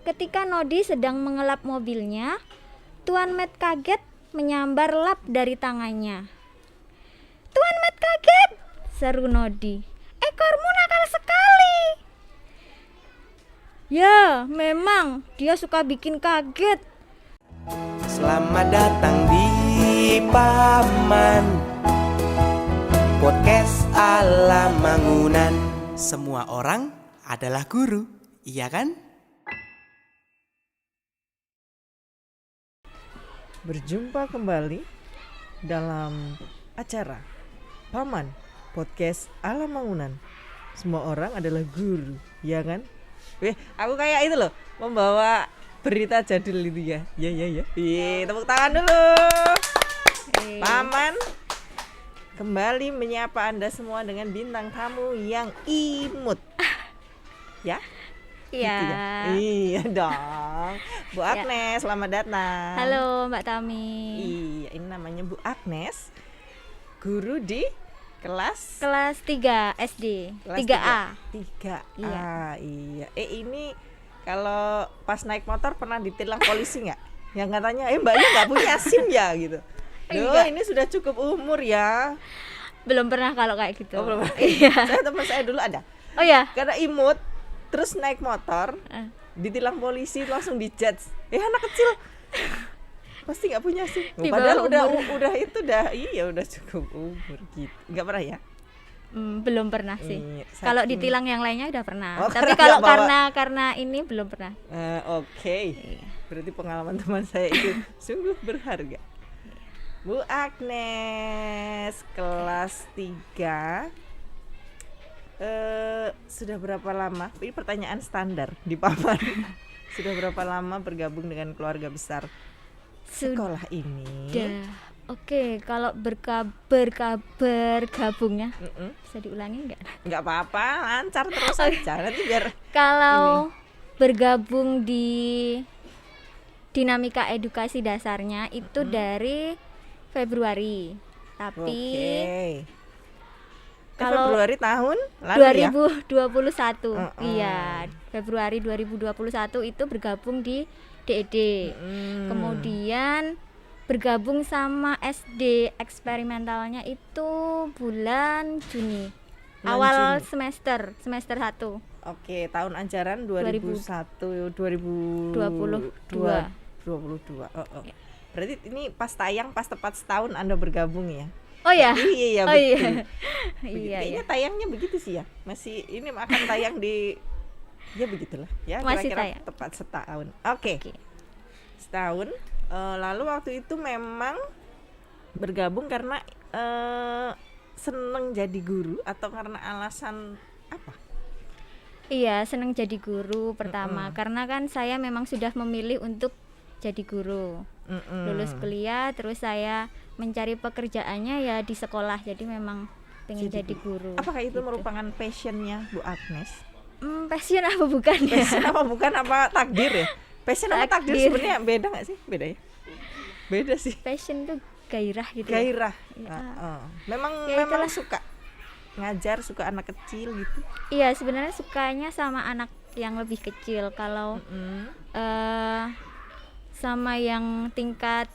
Ketika Nodi sedang mengelap mobilnya, Tuan Matt kaget menyambar lap dari tangannya. "Tuan Matt kaget!" seru Nodi. "Ekormu nakal sekali." "Ya, memang dia suka bikin kaget." Selamat datang di Paman Podcast ala Mangunan. Semua orang adalah guru, iya kan? Berjumpa kembali dalam acara Paman Podcast ala Mangunan. Semua orang adalah guru, ya kan? Aku kayak itu loh, membawa berita jadul itu ya. Ya. Tepuk tangan dulu. Paman kembali menyapa Anda semua dengan bintang tamu yang imut. Ya? Iya. Gitu ya? Iya dong. Bu Agnes, selamat datang. Halo Mbak Tami. Iya, ini namanya Bu Agnes, guru di kelas 3 SD, kelas 3A. 3A. Iya. Ini kalau pas naik motor pernah ditilang polisi nggak? Yang katanya, mbaknya nggak punya SIM ya gitu. Loh, Enggak. ini sudah cukup umur ya. Belum pernah kalau kayak gitu. Oh, belum pernah. Iya. Teman saya dulu ada. Oh ya. Karena imut, terus naik motor, ditilang polisi langsung dijudge. Anak kecil pasti nggak punya SIM. Di Padahal bawah umur. udah udah cukup umur gitu. Nggak pernah ya? Belum pernah sih. Iya, Kalau saking- ditilang yang lainnya udah pernah. Oh, Tapi karena kalau nggak bawa- karena ini belum pernah. Oke. Berarti pengalaman teman saya itu sungguh berharga. Bu Agnes, kelas 3. Sudah berapa lama? Ini pertanyaan standar di Paman. Sudah berapa lama bergabung dengan keluarga besar sekolah ini? Sudah. Oke, kalau bergabungnya Mm-mm. bisa diulangi enggak? Nggak apa-apa, lancar terus aja. Nanti biar Kalau bergabung di dinamika edukasi dasarnya itu dari Februari. Tapi Oke. kalau Februari tahun lalu ya? 2021. Mm-mm. Iya, Februari 2021 itu bergabung di DED. Kemudian bergabung sama SD eksperimentalnya itu bulan Juni. Bulan Awal Juni. semester 1. Oke, tahun ajaran 2001 2022. 22. Ya. Berarti ini pas tayang pas tepat setahun Anda bergabung ya? Oh ya. Iya, Oh betul. iya. Begitu. Iya, Kayaknya iya. tayangnya begitu sih ya. Masih ini akan tayang di ya begitulah ya, Masih kira-kira tayang. tepat setahun. Oke. Oke. Setahun. Lalu waktu itu memang bergabung karena seneng jadi guru atau karena alasan apa? Iya, senang jadi guru pertama karena kan saya memang sudah memilih untuk jadi guru. Lulus kuliah terus saya mencari pekerjaannya ya di sekolah. Jadi memang pengen jadi guru. Apakah itu gitu. merupakan passionnya Bu Agnes? Passion apa bukan ya? Passion apa bukan apa takdir ya? Passion sama takdir Takdir. sebenarnya beda nggak sih? Beda ya? Beda sih. Passion tuh gairah gitu. Gairah. Ya. Memang Ya, memang itulah. suka ngajar, suka anak kecil gitu. Iya, sebenarnya sukanya sama anak yang lebih kecil. Kalau sama yang tingkat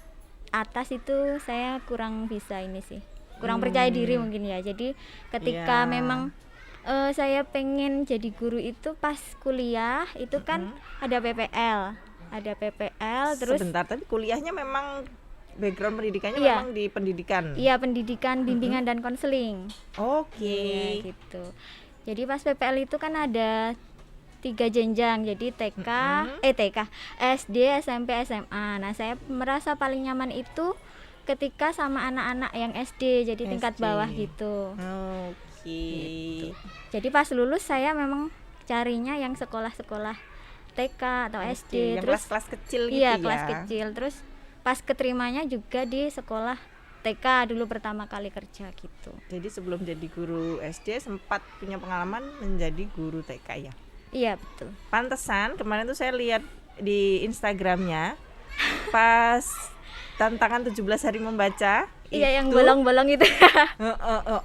atas itu saya kurang bisa ini sih. Kurang percaya diri mungkin ya. Jadi ketika Ya. memang saya pengen jadi guru itu pas kuliah itu kan ada PPL. Ada PPL terus Sebentar, tadi kuliahnya memang background pendidikannya Iya. memang di pendidikan. iya pendidikan, bimbingan dan konseling. Oke. Iya, gitu. Jadi pas PPL itu kan ada 3 jenjang, jadi TK, SD, SMP, SMA. Nah, saya merasa paling nyaman itu ketika sama anak-anak yang SD, jadi tingkat SD. bawah gitu. Oke. Jadi pas lulus saya memang carinya yang sekolah-sekolah TK atau SD, Yang terus kelas-kelas kecil gitu iya ya. kelas kecil, terus pas keterimanya juga di sekolah TK dulu pertama kali kerja gitu. Jadi sebelum jadi guru SD sempat punya pengalaman menjadi guru TK ya. Iya betul. Pantesan kemarin tuh saya lihat di Instagramnya pas tantangan 17 hari membaca. Iya yang itu- bolong-bolong itu.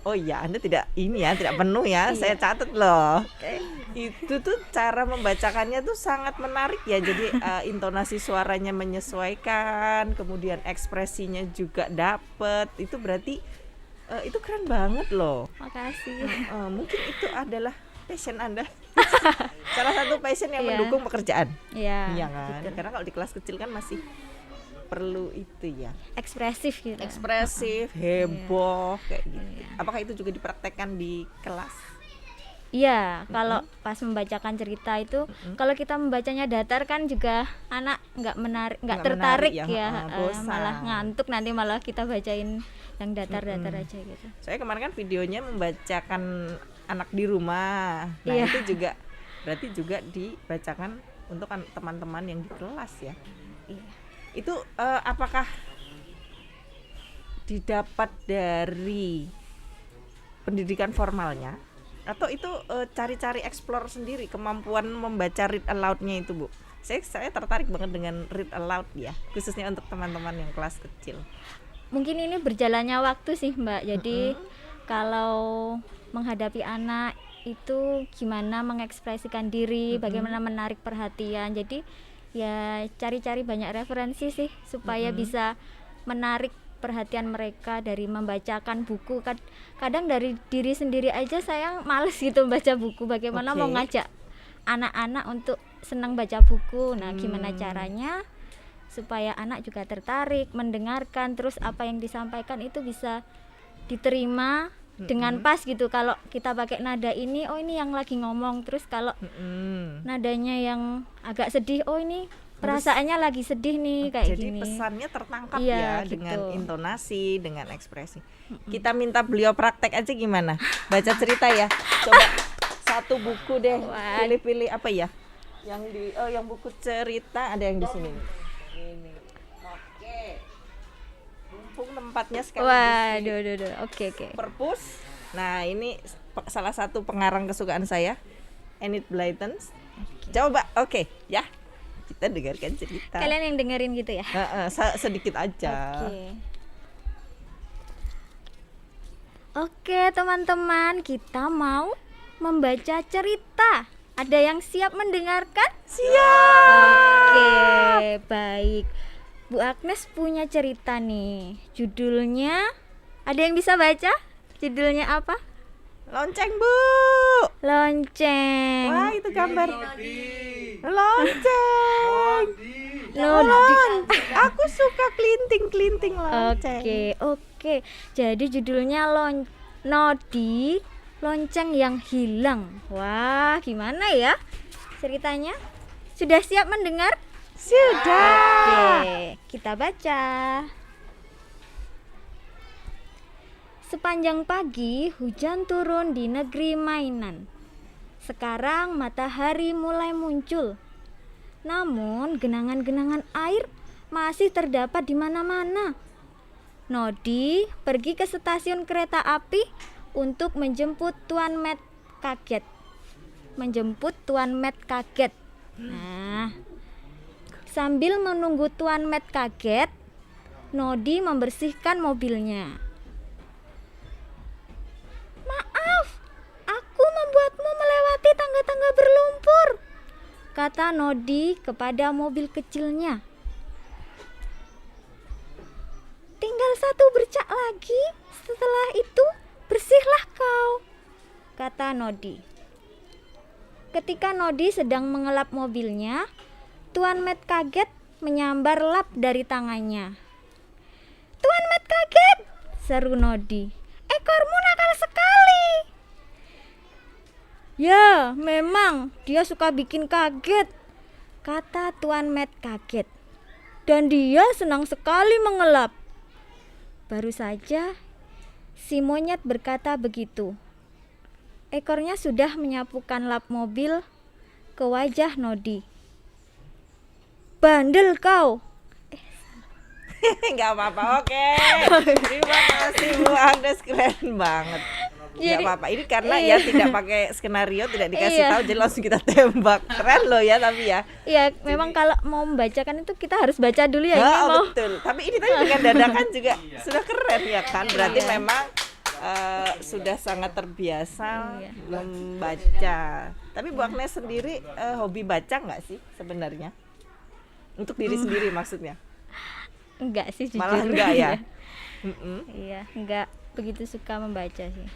Oh iya, Anda tidak ini ya, tidak penuh ya. Saya catat loh. Itu tuh cara membacakannya tuh sangat menarik ya. Jadi intonasi suaranya menyesuaikan, kemudian ekspresinya juga dapet. Itu berarti itu keren banget loh. Makasih. Mungkin itu adalah passion Anda. Salah satu passion yang mendukung pekerjaan. Iya. Iya kan? Gitu. Karena kalau di kelas kecil kan masih perlu itu ya. Ekspresif gitu. Ekspresif, heboh kayak gitu. Apakah itu juga dipraktekkan di kelas? Iya, kalau pas membacakan cerita itu, kalau kita membacanya datar kan juga anak nggak Nggak tertarik menarik ya, ya, bosan. malah ngantuk, nanti malah kita bacain yang datar-datar aja gitu. Saya kemarin kan videonya membacakan anak di rumah. Nah, Iya. itu juga berarti juga dibacakan untuk teman-teman yang di kelas ya. Iya. Itu apakah didapat dari pendidikan formalnya atau itu cari-cari explore sendiri kemampuan membaca read aloud-nya itu, Bu? Saya tertarik banget dengan read aloud ya, khususnya untuk teman-teman yang kelas kecil. Mungkin ini berjalannya waktu sih, Mbak. Jadi kalau menghadapi anak itu gimana mengekspresikan diri, bagaimana menarik perhatian. Jadi ya cari-cari banyak referensi sih supaya bisa menarik perhatian mereka dari membacakan buku. Kadang dari diri sendiri aja saya males gitu baca buku, bagaimana mau ngajak anak-anak untuk senang baca buku. Nah, gimana caranya supaya anak juga tertarik mendengarkan, terus apa yang disampaikan itu bisa diterima dengan pas gitu. Kalau kita pakai nada ini, oh ini yang lagi ngomong, terus kalau nadanya yang agak sedih, oh ini perasaannya lagi sedih nih, kayak jadi gini. pesannya tertangkap Iya, ya gitu. dengan intonasi, dengan ekspresi. Kita minta beliau praktek aja gimana baca cerita ya. Coba satu buku deh, Wah. pilih-pilih apa ya yang di yang buku cerita ada yang di sini nih. Ini oke, mumpung tempatnya sekali Waduh, oke. perpus. Nah, ini salah satu pengarang kesukaan saya, Enid Blyton. Coba, oke ya, kita dengarkan cerita. Kalian yang dengerin gitu ya? Sedikit aja. Oke, teman-teman, kita mau membaca cerita. Ada yang siap mendengarkan? Siap. Oke, baik. Bu Agnes punya cerita nih. Judulnya, ada yang bisa baca? Judulnya apa? Lonceng, Bu. Lonceng. Wah, itu gambar lonceng. Nodi. Aku suka kelinting lonceng. Oke. Jadi judulnya Nodi, lonceng yang hilang. Wah, gimana ya ceritanya? Sudah siap mendengar? Sudah. Oke, kita baca. Sepanjang pagi hujan turun di negeri mainan. Sekarang matahari mulai muncul. Namun genangan-genangan air masih terdapat di mana-mana. Nodi pergi ke stasiun kereta api untuk menjemput Tuan Matt kaget. Nah, sambil menunggu Tuan Matt kaget, Nodi membersihkan mobilnya. Maaf, aku membuatmu melewati tangga-tangga berlumpur, kata Nodi kepada mobil kecilnya. Tinggal satu bercak lagi, setelah itu bersihlah kau, kata Nodi. Ketika Nodi sedang mengelap mobilnya, Tuan Matt kaget menyambar lap dari tangannya. Tuan Matt kaget, seru Nodi. Ekormu nakal sekali. Ya, memang dia suka bikin kaget, kata Tuan Matt kaget. Dan dia senang sekali mengelap. Baru saja si monyet berkata begitu. Ekornya sudah menyapukan lap mobil ke wajah Nodi. Bandel kau. Nggak apa-apa, oke. Terima kasih Bu Agnes, keren banget. Nggak apa-apa, ini karena ya tidak pakai skenario, tidak dikasih tahu, jadi langsung kita tembak. Keren loh ya, tapi ya. Iya, memang kalau mau membacakan itu kita harus baca dulu ya. Ini mau. Betul. Tapi ini tadi dengan dadakan juga sudah keren ya kan. Berarti memang sudah sangat terbiasa membaca. Tapi Bu Agnes sendiri hobi baca nggak sih sebenarnya? Untuk diri sendiri maksudnya? Enggak sih jujur. Malah enggak ya? Iya, enggak begitu suka membaca sih.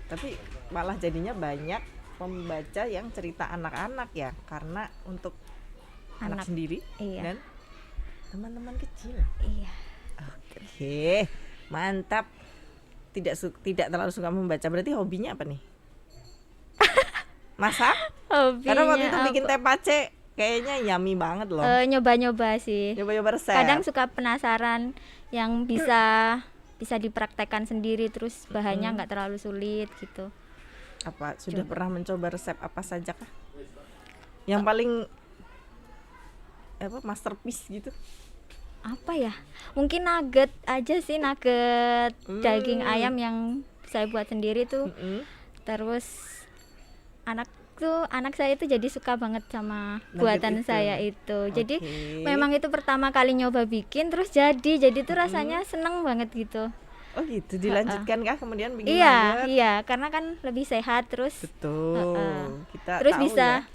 Tapi malah jadinya banyak membaca yang cerita anak-anak ya, karena untuk anak sendiri Iya. dan teman-teman kecil. Iya. Oke, mantap. Tidak terlalu suka membaca, berarti hobinya apa nih? Masak? Hobinya Karena waktu itu bikin apa? teh pace kayaknya yummy banget loh. Nyoba-nyoba sih. Nyoba-nyoba resep. Kadang suka penasaran yang bisa dipraktekkan sendiri, terus bahannya nggak terlalu sulit gitu. Apa sudah pernah mencoba resep apa saja kah? Yang paling masterpiece gitu? Apa ya? Mungkin nugget aja sih, nugget daging ayam yang saya buat sendiri tuh. Terus anak saya itu jadi suka banget sama Nugget buatan itu. saya itu. Jadi Oke. memang itu pertama kali nyoba bikin, terus jadi tuh rasanya seneng banget gitu. Oh gitu, dilanjutkan kah kemudian bikin Iya, nugget? iya, karena kan lebih sehat, terus Betul. Kita terus tahu bisa ya,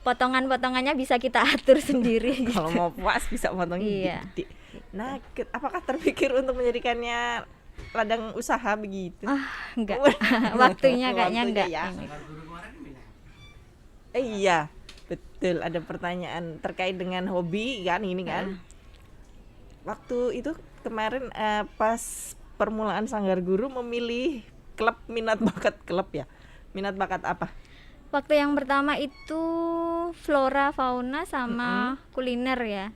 potongan-potongannya bisa kita atur sendiri. kalau mau puas bisa potong Iya. gede-gede. Nugget, apakah terpikir untuk menjadikannya ladang usaha begitu? Enggak. Waktunya kayaknya Waktunya enggak. ya. Ini. Iya, betul. Ada pertanyaan terkait dengan hobi kan ini kan. Waktu itu kemarin pas permulaan Sanggar Guru memilih klub minat bakat klub ya. Minat bakat apa? Waktu yang pertama itu flora fauna sama kuliner ya.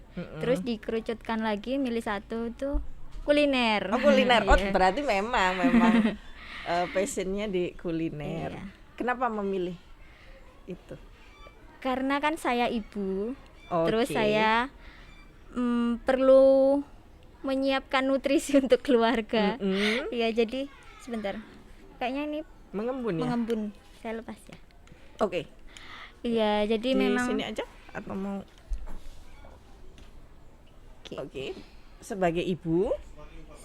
Terus dikerucutkan lagi milih satu tuh kuliner. Oh kuliner. Oh Iya. berarti memang passionnya di kuliner. Iya. Kenapa memilih itu? Karena kan saya ibu. Terus Oke. saya perlu menyiapkan nutrisi untuk keluarga. Ya jadi sebentar. Kayaknya ini Mengembun ya. mengembun. Saya lepas ya. Oke. Iya, jadi Di memang sini aja atau mau? Oke. Oke. Sebagai ibu.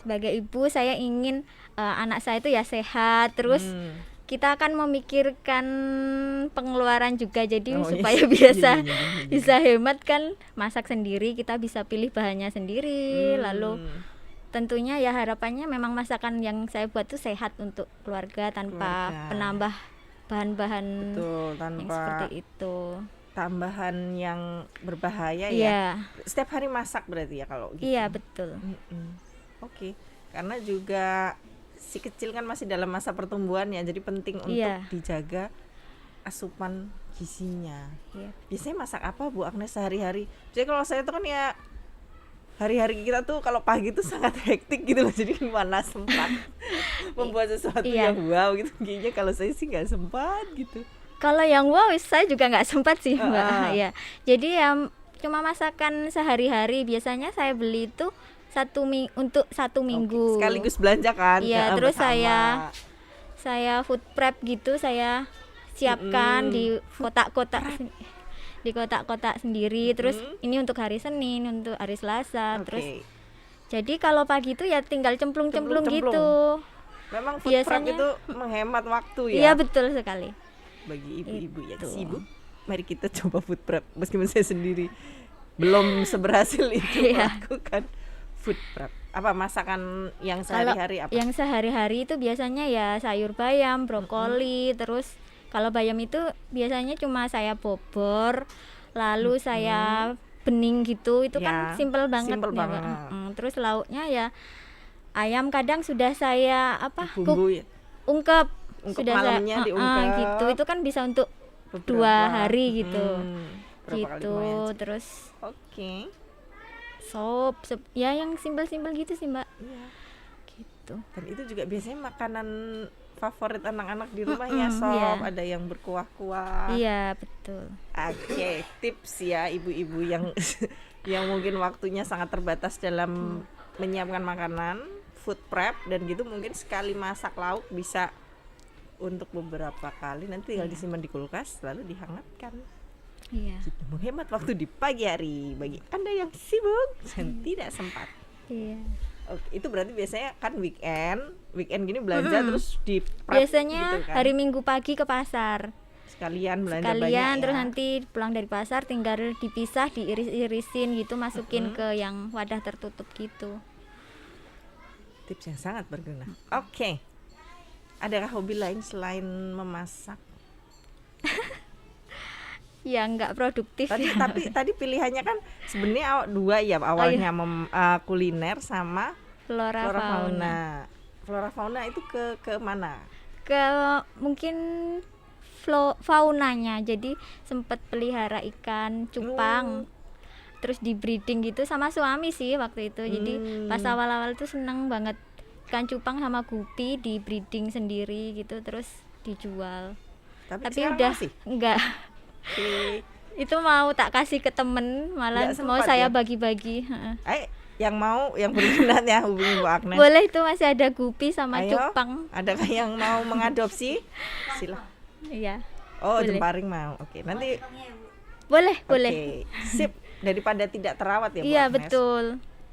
Sebagai ibu saya ingin anak saya itu ya sehat, terus kita akan memikirkan pengeluaran juga, jadi Oh, supaya iya. biasa Iya. bisa hemat kan, masak sendiri, kita bisa pilih bahannya sendiri. Lalu tentunya ya harapannya memang masakan yang saya buat tuh sehat untuk keluarga tanpa Keluarga. penambah bahan-bahan Betul, yang tanpa seperti itu. tambahan yang berbahaya ya. Iya, Setiap hari masak berarti ya kalau gitu. iya betul. Oke. Karena juga si kecil kan masih dalam masa pertumbuhan ya, jadi penting untuk Iya. dijaga asupan gizinya. Iya. Biasanya masak apa Bu Agnes sehari-hari? Jadi kalau saya tuh kan ya hari-hari kita tuh kalau pagi tuh sangat hektik gitu loh, jadi mana sempat membuat sesuatu Iya. yang wow gitu. Kayaknya kalau saya sih nggak sempat gitu. Kalau yang wow saya juga nggak sempat sih Mbak. Ah. Ya, jadi ya cuma masakan sehari-hari. Biasanya saya beli itu untuk satu minggu. Sekaligus belanja kan? Iya, Ya, terus bersama. saya food prep gitu, saya siapkan di kotak-kotak sendiri. Terus ini untuk hari Senin, untuk hari Selasa. Oke. Terus jadi kalau pagi itu ya tinggal cemplung-cemplung Cemplung-cemplung. gitu. Memang food prep biasanya- itu menghemat waktu Iya ya. betul sekali. Bagi ibu-ibu yang Itu. sibuk, mari kita coba food prep. Meskipun saya sendiri belum seberhasil itu Iya. melakukan food prep. Apa masakan yang Kalau sehari-hari apa? yang sehari-hari itu biasanya ya sayur bayam, brokoli, terus kalau bayam itu biasanya cuma saya bobor, lalu saya bening gitu, itu kan Ya, simple banget simple ya, Mbak. banget. Terus lauknya ya ayam kadang sudah saya Bumbu ya. ungkep, Ungkep sudah malamnya diungkep. gitu, itu kan bisa untuk Beberapa. 2 hari gitu. Berapa kali Gitu, lumayan sih. terus Oke. sop, ya yang simpel-simpel gitu sih Mbak. Iya. Gitu. Dan itu juga biasanya makanan favorit anak-anak di rumah ya, sop. iya. Ada yang berkuah-kuah. Iya, betul. Oke, tips ya ibu-ibu yang yang mungkin waktunya sangat terbatas dalam menyiapkan makanan, food prep dan gitu, mungkin sekali masak lauk bisa untuk beberapa kali, nanti tinggal disimpan di kulkas lalu dihangatkan. Iya. Gitu, menghemat waktu di pagi hari bagi Anda yang sibuk dan tidak sempat. Iya. Oke, itu berarti biasanya kan weekend gini belanja terus di prep Biasanya gitu kan? hari Minggu pagi ke pasar. sekalian belanja banyak Kalian ya. terus nanti pulang dari pasar tinggal dipisah, diiris-irisin gitu, masukin ke yang wadah tertutup gitu. Tips yang sangat berguna. Oke. Adakah hobi lain selain memasak? Ya nggak produktif Tadi ya. tadi pilihannya kan sebenarnya dua ya, awalnya kuliner sama Flora flora fauna. fauna. Flora fauna itu ke mana? Ke mungkin faunanya, jadi sempet pelihara ikan cupang, terus di breeding gitu sama suami sih waktu itu. Jadi pas awal-awal tuh seneng banget ikan cupang sama gupi di breeding sendiri gitu, terus dijual. Tapi sekarang udah masih? enggak. Itu mau tak kasih ke temen, malah Nggak mau sempat saya ya? bagi-bagi. Heeh. Yang berminat ya hubungi Bu Agnes. Boleh, itu masih ada gupi sama Ayo, cupang. adakah yang mau mengadopsi? Sila. Iya. Oh, Boleh. jemparing mau. Oke, nanti Boleh. Oke, sip. Daripada tidak terawat ya Bu Iya, Agnes. betul.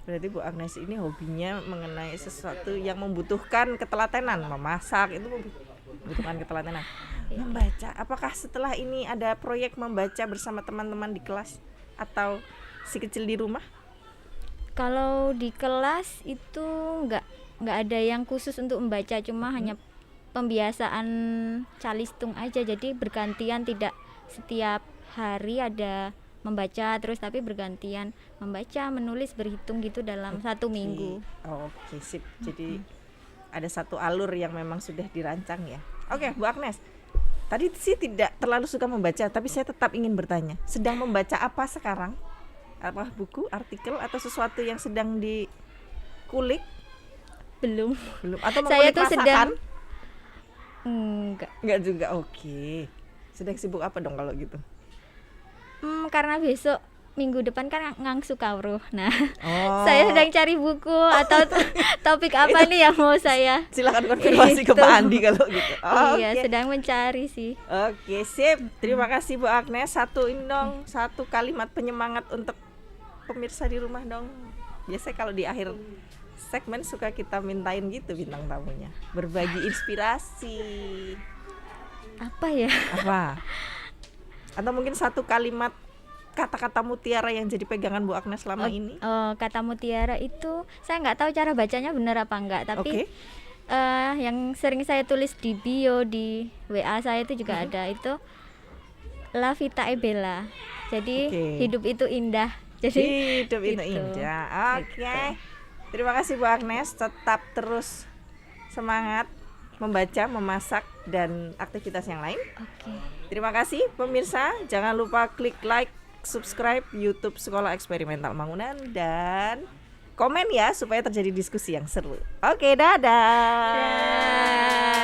Berarti Bu Agnes ini hobinya mengenai sesuatu yang membutuhkan ketelatenan, memasak itu membutuhkan ketelatenan. Membaca, apakah setelah ini ada proyek membaca bersama teman-teman di kelas atau si kecil di rumah? Kalau di kelas itu nggak ada yang khusus untuk membaca, cuma hanya pembiasaan calistung aja. Jadi bergantian, tidak setiap hari ada membaca terus, tapi bergantian membaca, menulis, berhitung gitu dalam satu minggu. Oke, sip. Jadi ada satu alur yang memang sudah dirancang ya. Oke, Bu Agnes. Tadi sih tidak terlalu suka membaca, tapi saya tetap ingin bertanya. Sedang membaca apa sekarang? Apa buku, artikel atau sesuatu yang sedang dikulik? Belum. Atau Saya mengulik tuh masakan? sedang Enggak juga. Oke. Sedang sibuk apa dong kalau gitu? karena besok minggu depan kan ngangsu kawruh. Nah, Oh. saya sedang cari buku atau topik apa nih yang mau saya. Silakan konfirmasi ke Itu. Pak Andi kalau gitu. Iya, Oke. sedang mencari sih. Oke, sip. Terima kasih Bu Agnes. Satu kalimat penyemangat untuk pemirsa di rumah dong. Biasanya kalau di akhir segmen suka kita mintain gitu bintang tamunya. Berbagi inspirasi. Apa ya? Apa? Atau mungkin satu kalimat kata-kata mutiara yang jadi pegangan Bu Agnes selama ini. Kata mutiara itu saya nggak tahu cara bacanya benar apa enggak, tapi Oke. yang sering saya tulis di bio di WA saya itu juga ada, itu La Vita è Bella. Jadi Oke. hidup itu indah. Jadi Hidup itu gitu. indah. Oke. Terima kasih Bu Agnes. Tetap terus semangat membaca, memasak, dan aktivitas yang lain. Oke. Terima kasih pemirsa. Jangan lupa klik like, subscribe YouTube Sekolah Eksperimental Mangunan, dan komen ya supaya terjadi diskusi yang seru. Oke, dadah. Dah.